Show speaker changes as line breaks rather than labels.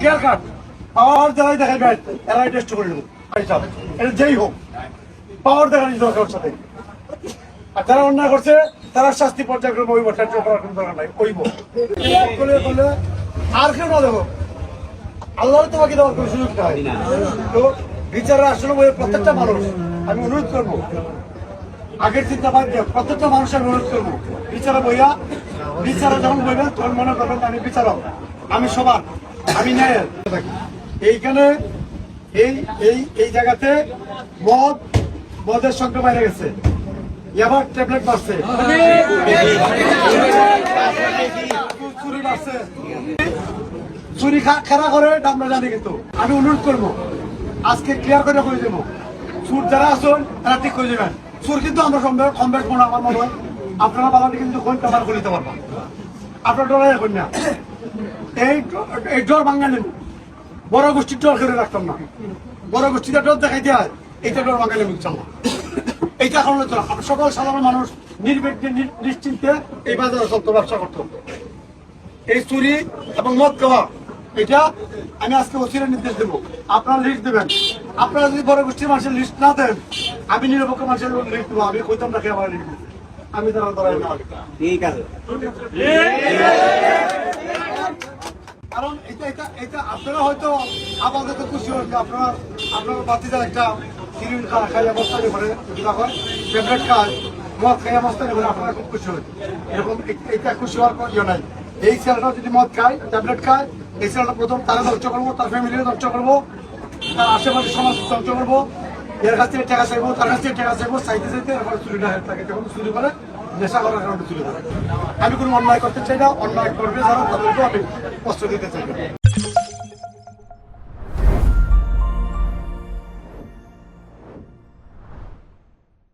Clear cut পাওয়ার যারাই দেখাবেন এরাই টেস্ট করে নেব এটা যেই হোক পাওয়ার দেখানোর দরকার ওর সাথে। আর যারা অন্যায় করছে তারা শাস্তি পর্যায়ক্রমে হইব, ট্রান্সফার করার কোনো দরকার নাই, হইব করলে আর কেউ না দেখো আল্লাহ তোমাকে দেওয়ার কোনো সুযোগ নাই। তো বিচারের আসলে প্রত্যেকটা মানুষ আমি অনুরোধ করবো, আগের চিন্তা বাদ দিয়ে প্রত্যেকটা মানুষ আমি অনুরোধ করবো বিচারে বইয়া, বিচারে যখন বইবেন তখন মনে করবেন আমি বিচারক, আমি সবার, আমি ন্যায়ের। এইখানে এই জায়গাতে মদের সংখ্যা বাইরে গেছে, এবার ট্যাবলেট বাড়ছে, চুরি বাড়ছে, চুরি খেলা করে আমরা জানি। কিন্তু আমি অনুরোধ করবো আজকে ক্লিয়ার করে দেবো, সুর যারা আসুন তারা ঠিক করে দেবেন। সুর কিন্তু আমরা কম বেশ মনে আমার মনে হয় আপনারা বাবাটি কিন্তু আমার বলিতে পারবো, আপনার ডরাই এখন না। এই ডর ভাঙ্গা নেব, বড় গোষ্ঠীর ডর করে রাখতাম না, বড় গোষ্ঠীটা ডর দেখাই দেওয়া হয়, এইটা ডর ভাঙ্গা নেব ইনশাল্লাহ। এইটা কারণে তো সকল সাধারণ মানুষ নির্বিঘ্নে নিশ্চিন্তে এই বাজারে চলতো, ব্যবসা করতো। এই চুরি এবং মদ খাওয়া এটা আমি আজকে ওসির নির্দেশ দেবো, আপনারা লিস্ট দেবেন। আপনারা যদি বড় গোষ্ঠীর মানুষের লিস্ট না দেন আমি নিরপেক্ষ মানুষের লিস্ট দেবো, আমি কইতাম না আমার লিস্ট আমি তারা ধরাই না। ঠিক আছে, কারণ এটা আপনারা হয়তো আপাতত খুশি হন যে আপনার বাতিজার একটা হিরোইন খাই অবস্থা করে ট্যাবলেট খায়, মদ খাই অবস্থা করে আপনারা খুব খুশি হন। এরকম এটা খুশি হওয়ার ইয়ে নাই। এই ছেলেটা যদি মদ খায়, ট্যাবলেট খায়, এই ছেলেটা প্রথম তারা ধ্বংস করবো, তার ফ্যামিলিকে ধ্বংস করবো, তার আশেপাশে সমাজ ধ্বংস করবো, এর কাছ থেকে টাকা চাইবো, তার কাছ থেকে টাকা চাইবো, চাইতে চাইতে এরপরে চুরিটা থাকে, যখন চুরি করে নেশা করার কারণে চুরি করে। আমি কোনো অন্যায় করতে চাই না, অন্যায় করবে যারা তাদেরকেও আমি কষ্ট দিতে চাই না।